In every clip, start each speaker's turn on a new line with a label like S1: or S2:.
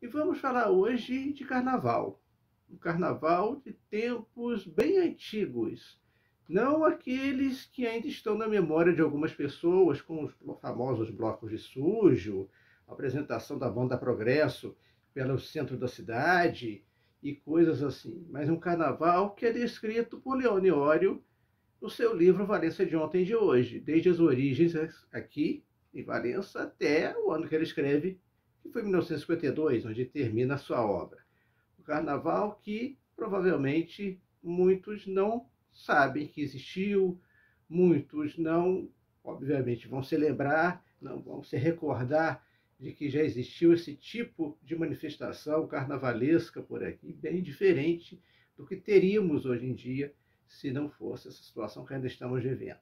S1: E vamos falar hoje de carnaval. Um carnaval de tempos bem antigos. Não aqueles que ainda estão na memória de algumas pessoas, com os famosos blocos de sujo, a apresentação da banda Progresso pelo centro da cidade e coisas assim. Mas um carnaval que é descrito por Leone Ório no seu livro Valença de Ontem e de Hoje, desde as origens aqui em Valença até o ano que ele escreve, que foi 1952, onde termina a sua obra. O carnaval que provavelmente muitos não sabem que existiu, muitos não, obviamente, vão se lembrar, não vão se recordar de que já existiu esse tipo de manifestação carnavalesca por aqui, bem diferente do que teríamos hoje em dia se não fosse essa situação que ainda estamos vivendo.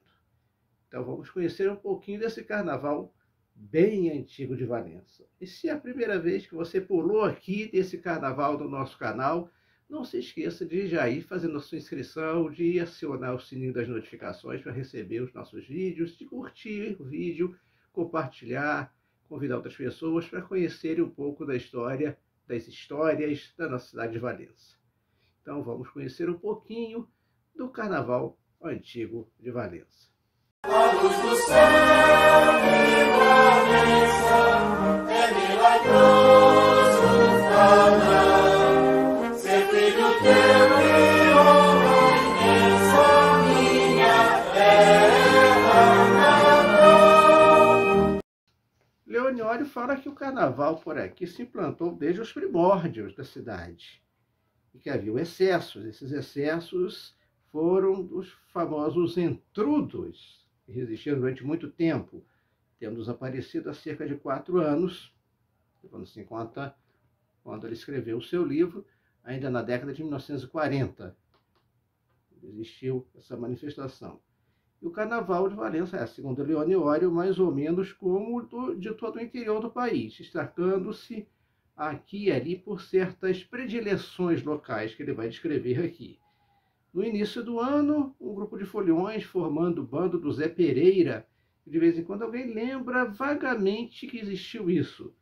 S1: Então vamos conhecer um pouquinho desse carnaval bem antigo de Valença. E se é a primeira vez que você pulou aqui desse carnaval do nosso canal, não se esqueça de já ir fazendo a sua inscrição, de acionar o sininho das notificações para receber os nossos vídeos, de curtir o vídeo, compartilhar, convidar outras pessoas para conhecerem um pouco da história, das histórias da nossa cidade de Valença. Então vamos conhecer um pouquinho do carnaval antigo de Valença.
S2: A luz do céu de Valença é milagroso falar, ser filho teu e honra imensa minha terra natal.
S1: Leone Ório fala que o carnaval por aqui se implantou desde os primórdios da cidade e que havia excessos. Esses excessos foram dos famosos entrudos, que resistiram durante muito tempo, tendo desaparecido há cerca de 4 anos, levando-se em conta quando ele escreveu o seu livro, ainda na década de 1940. Existiu essa manifestação. E o carnaval de Valença é, segundo Leone Ório, mais ou menos como de todo o interior do país, destacando-se aqui e ali por certas predileções locais que ele vai descrever aqui. No início do ano, um grupo de foliões formando o bando do Zé Pereira. De vez em quando alguém lembra vagamente que existiu isso.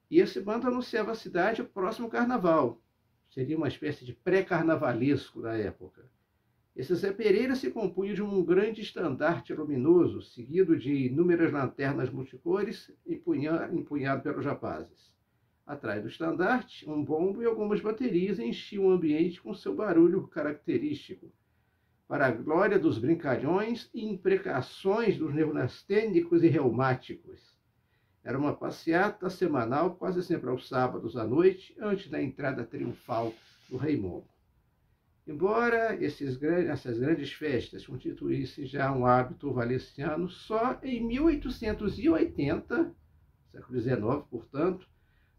S1: E esse bando anunciava à cidade o próximo carnaval. Seria uma espécie de pré-carnavalesco da época. Esse Zé Pereira se compunha de um grande estandarte luminoso, seguido de inúmeras lanternas multicores, empunhado pelos rapazes. Atrás do estandarte, um bombo e algumas baterias enchiam o ambiente com seu barulho característico. Para a glória dos brincalhões e imprecações dos neurastênicos e reumáticos. Era uma passeata semanal, quase sempre aos sábados à noite, antes da entrada triunfal do Rei Momo. Embora essas grandes festas constituíssem já um hábito valenciano, só em 1880, século XIX, portanto,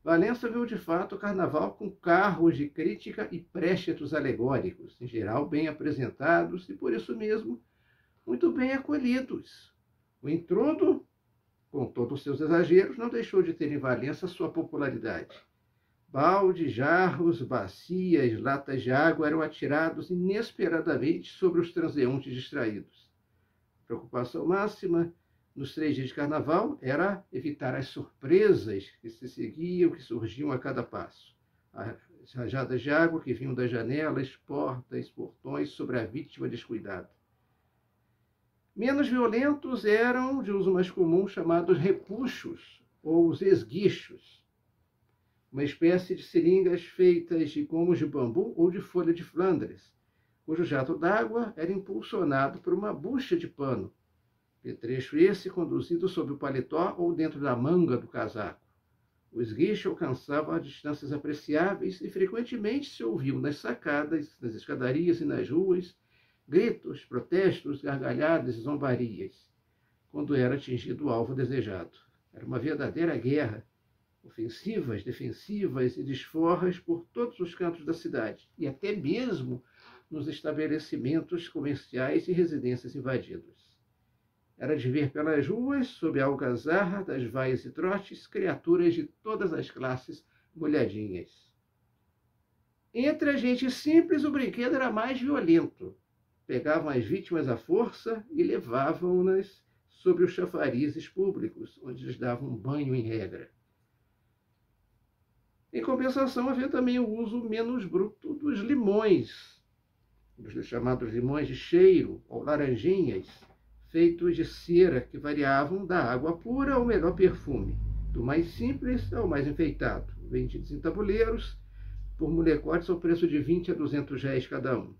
S1: Valença viu de fato o carnaval com carros de crítica e préstetos alegóricos, em geral bem apresentados e, por isso mesmo, muito bem acolhidos. O intrudo, com todos os seus exageros, não deixou de ter em Valença sua popularidade. Baldes, jarros, bacias, latas de água eram atirados inesperadamente sobre os transeuntes distraídos. A preocupação máxima nos 3 dias de carnaval era evitar as surpresas que se seguiam, que surgiam a cada passo. As rajadas de água que vinham das janelas, portas, portões sobre a vítima descuidada. Menos violentos eram, de uso mais comum, chamados repuxos, ou os esguichos, uma espécie de seringas feitas de gomos de bambu ou de folha de Flandres, cujo jato d'água era impulsionado por uma bucha de pano, petrecho esse conduzido sob o paletó ou dentro da manga do casaco. O esguicho alcançava distâncias apreciáveis e frequentemente se ouviam nas sacadas, nas escadarias e nas ruas gritos, protestos, gargalhadas e zombarias, quando era atingido o alvo desejado. Era uma verdadeira guerra, ofensivas, defensivas e desforras por todos os cantos da cidade, e até mesmo nos estabelecimentos comerciais e residências invadidas. Era de ver pelas ruas, sob a algazarra das vaias e trotes, criaturas de todas as classes molhadinhas. Entre a gente simples, o brinquedo era mais violento. Pegavam as vítimas à força e levavam-nas sobre os chafarizes públicos, onde lhes davam um banho em regra. Em compensação, havia também o uso menos bruto dos limões, dos chamados limões de cheiro, ou laranjinhas, feitos de cera, que variavam da água pura ao melhor perfume, do mais simples ao mais enfeitado, vendidos em tabuleiros, por molecotes ao preço de 20 a 200 réis cada um.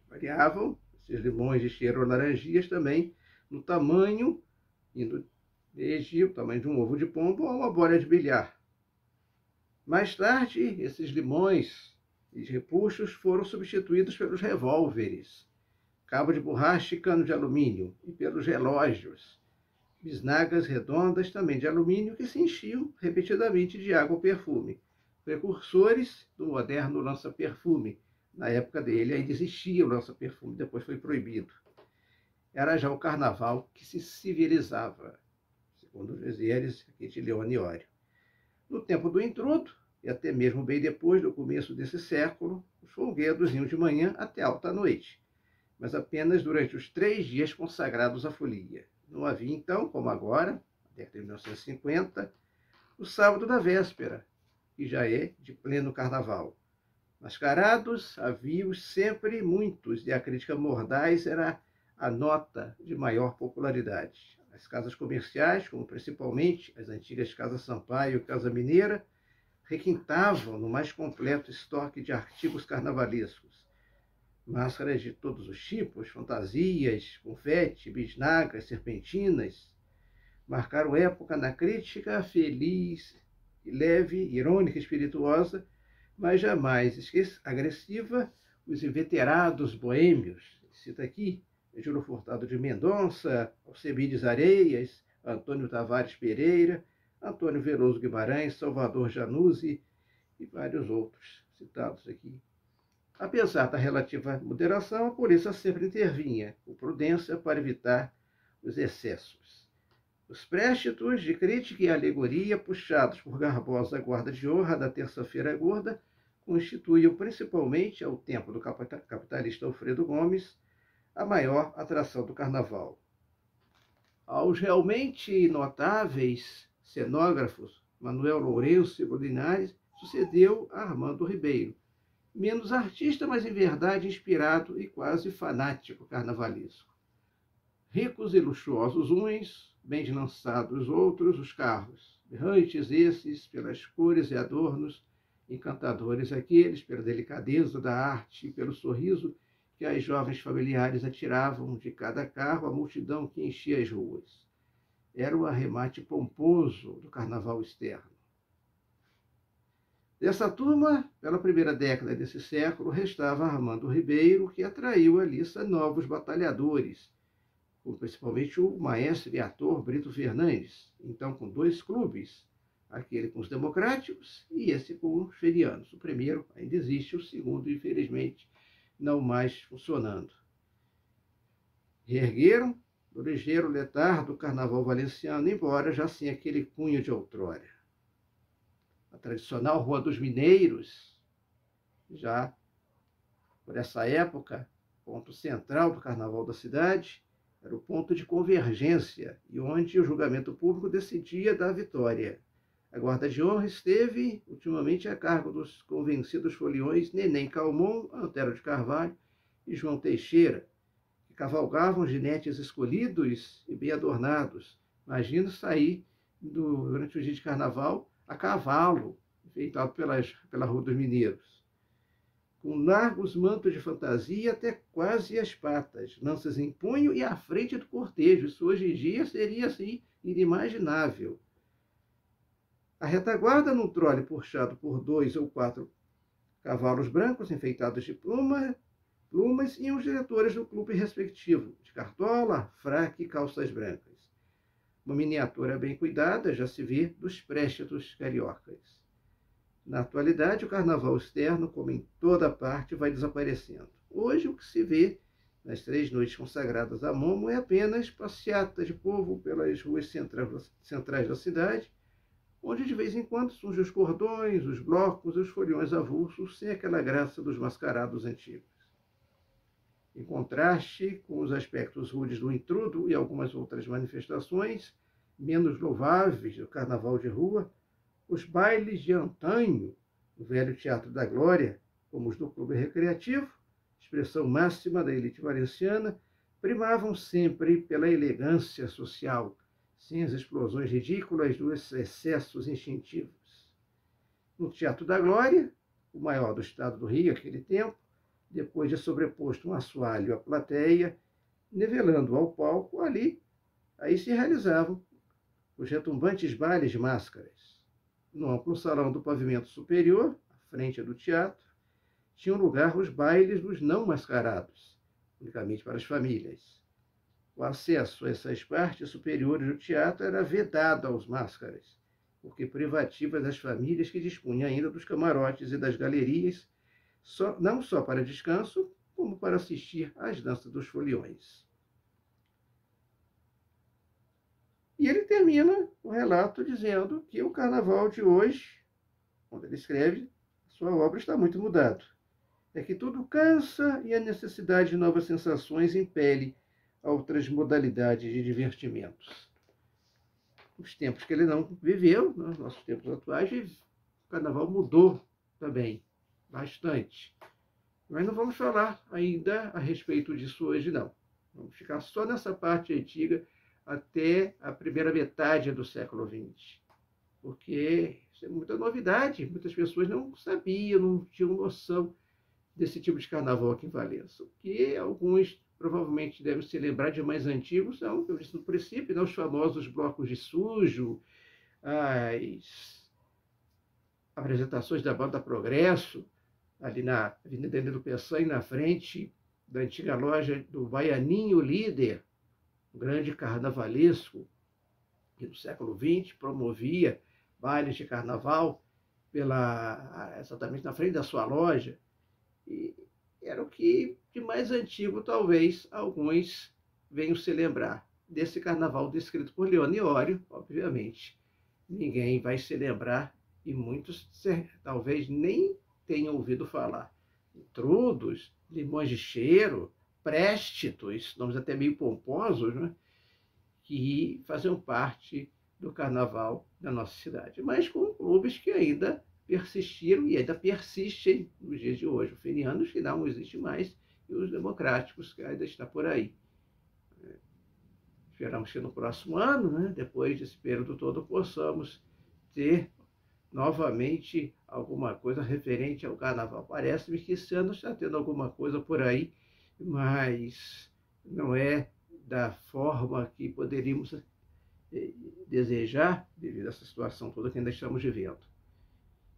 S1: Variavam esses limões de cheiro ou laranjias também no tamanho, indo desde o tamanho de um ovo de pombo a uma bola de bilhar. Mais tarde, esses limões e repuxos foram substituídos pelos revólveres, cabo de borracha e cano de alumínio, e pelos relógios, bisnagas redondas também de alumínio que se enchiam repetidamente de água ou perfume, precursores do moderno lança-perfume. Na época dele ainda existia o lança-perfume, depois foi proibido. Era já o carnaval que se civilizava, segundo Gesieres aqui de Leoniório. No tempo do intrudo, e até mesmo bem depois do começo desse século, os folguedos iam de manhã até alta noite, mas apenas durante os 3 dias consagrados à folia. Não havia então, como agora, na década de 1950, o sábado da véspera, que já é de pleno carnaval. Mascarados havia sempre muitos, e a crítica mordaz era a nota de maior popularidade. As casas comerciais, como principalmente as antigas Casa Sampaio e Casa Mineira, requintavam no mais completo estoque de artigos carnavalescos. Máscaras de todos os tipos, fantasias, confete, bisnagas, serpentinas, marcaram época na crítica feliz, leve, irônica e espirituosa, mas jamais agressiva, os inveterados boêmios. Cita aqui Júlio Furtado de Mendonça, Alcebiades Areias, Antônio Tavares Pereira, Antônio Veloso Guimarães, Salvador Januzzi e vários outros citados aqui. Apesar da relativa moderação, a polícia sempre intervinha, com prudência, para evitar os excessos. Os préstitos de crítica e alegoria, puxados por garbosa guarda de honra da Terça-feira Gorda, constituíam principalmente, ao tempo do capitalista Alfredo Gomes, a maior atração do carnaval. Aos realmente notáveis cenógrafos, Manuel Lourenço e Linares, sucedeu Armando Ribeiro, menos artista, mas em verdade inspirado e quase fanático carnavalesco. Ricos e luxuosos uns, bem lançados outros, os carros, berrantes esses pelas cores e adornos, encantadores aqueles pela delicadeza da arte e pelo sorriso que as jovens familiares atiravam de cada carro à multidão que enchia as ruas. Era o arremate pomposo do carnaval externo. Dessa turma, pela primeira década desse século, restava Armando Ribeiro, que atraiu à liça novos batalhadores, como principalmente o maestro e ator Brito Fernandes, então com 2 clubes, aquele com os democráticos e esse com os ferianos. O primeiro ainda existe, o segundo, infelizmente, não mais funcionando. Reergueram do ligeiro letargo do carnaval valenciano, embora já sem aquele cunho de outrora. A tradicional Rua dos Mineiros, já por essa época, ponto central do carnaval da cidade, era o ponto de convergência e onde o julgamento público decidia da vitória. A guarda de honra esteve, ultimamente, a cargo dos convencidos foliões Neném Calmon, Antero de Carvalho e João Teixeira, que cavalgavam ginetes escolhidos e bem adornados. Imagina sair durante o dia de carnaval a cavalo, enfeitado pela Rua dos Mineiros, com largos mantos de fantasia até quase as patas, lanças em punho e à frente do cortejo. Isso hoje em dia seria, assim, inimaginável. A retaguarda num trole puxado por 2 ou 4 cavalos brancos enfeitados de plumas e os diretores do clube respectivo, de cartola, fraque e calças brancas. Uma miniatura bem cuidada já se vê dos préstitos cariocas. Na atualidade, o carnaval externo, como em toda parte, vai desaparecendo. Hoje, o que se vê nas 3 noites consagradas a Momo é apenas passeata de povo pelas ruas centrais da cidade, onde de vez em quando surgem os cordões, os blocos e os foliões avulsos, sem aquela graça dos mascarados antigos. Em contraste com os aspectos rudes do intrudo e algumas outras manifestações menos louváveis do carnaval de rua, Os bailes de antanho, no velho Teatro da Glória, como os do Clube Recreativo, expressão máxima da elite valenciana, primavam sempre pela elegância social, sem as explosões ridículas dos excessos instintivos. No Teatro da Glória, o maior do estado do Rio naquele tempo, depois de sobreposto um assoalho à plateia, nivelando ao palco, aí se realizavam os retumbantes bailes de máscaras. No amplo salão do pavimento superior, à frente do teatro, tinham lugar os bailes dos não mascarados, unicamente para as famílias. O acesso a essas partes superiores do teatro era vedado aos máscaras, porque privativa das famílias que dispunham ainda dos camarotes e das galerias, não só para descanso, como para assistir às danças dos foliões. E ele termina o relato dizendo que o carnaval de hoje, quando ele escreve, sua obra está muito mudado. É que tudo cansa e a necessidade de novas sensações impele a outras modalidades de divertimentos. Os tempos que ele não viveu, nos nossos tempos atuais, o carnaval mudou também, bastante. Mas não vamos falar ainda a respeito disso hoje, não. Vamos ficar só nessa parte antiga até a primeira metade do século XX. Porque isso é muita novidade. Muitas pessoas não sabiam, não tinham noção desse tipo de carnaval aqui em Valença. Que alguns provavelmente devem se lembrar de mais antigos, são, eu disse no princípio, os famosos blocos de sujo, as apresentações da Banda Progresso, ali na Avenida Nilo Peçanha, na frente da antiga loja do Baianinho Líder, um grande carnavalesco, que no século XX promovia bailes de carnaval exatamente na frente da sua loja. E era o que de mais antigo, talvez, alguns venham se lembrar desse carnaval descrito por Leone Iorio, obviamente. Ninguém vai se lembrar e muitos talvez nem tenham ouvido falar. Intrudos, Limões de Cheiro, Préstitos, nomes até meio pomposos, né? Que faziam parte do carnaval da nossa cidade, mas com clubes que ainda persistiram e ainda persistem nos dias de hoje. Os fenianos, que não existe mais, e os democráticos, que ainda está por aí. Esperamos que no próximo ano, né, depois desse período todo, possamos ter novamente alguma coisa referente ao carnaval. Parece-me que esse ano está tendo alguma coisa por aí, mas não é da forma que poderíamos desejar, devido a essa situação toda que ainda estamos vivendo.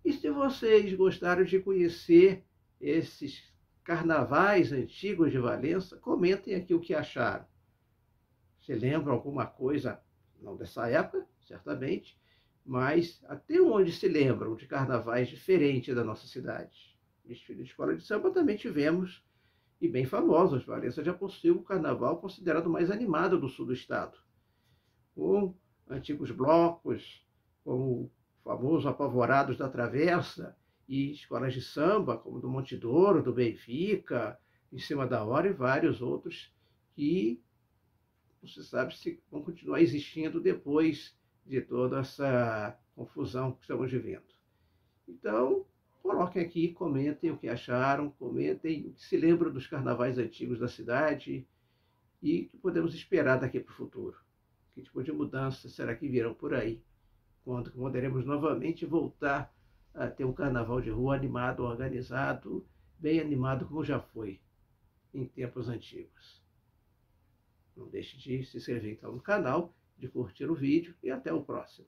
S1: E se vocês gostaram de conhecer esses carnavais antigos de Valença, comentem aqui o que acharam. Se lembram alguma coisa, não dessa época, certamente, mas até onde se lembram de carnavais diferentes da nossa cidade? Desfile de escola de samba também tivemos, e bem famosos. Valença já possui o carnaval considerado o mais animado do sul do estado, com antigos blocos, como o famoso Apavorados da Travessa, e escolas de samba, como do Monte Douro, do Benfica, Em Cima da Hora, e vários outros que não se sabe se vão continuar existindo depois de toda essa confusão que estamos vivendo. Então, coloquem aqui, comentem o que acharam, comentem o que se lembram dos carnavais antigos da cidade e o que podemos esperar daqui para o futuro. Que tipo de mudanças será que virão por aí? Quando poderemos novamente voltar a ter um carnaval de rua animado, organizado, bem animado como já foi em tempos antigos. Não deixe de se inscrever então no canal, de curtir o vídeo e até o próximo.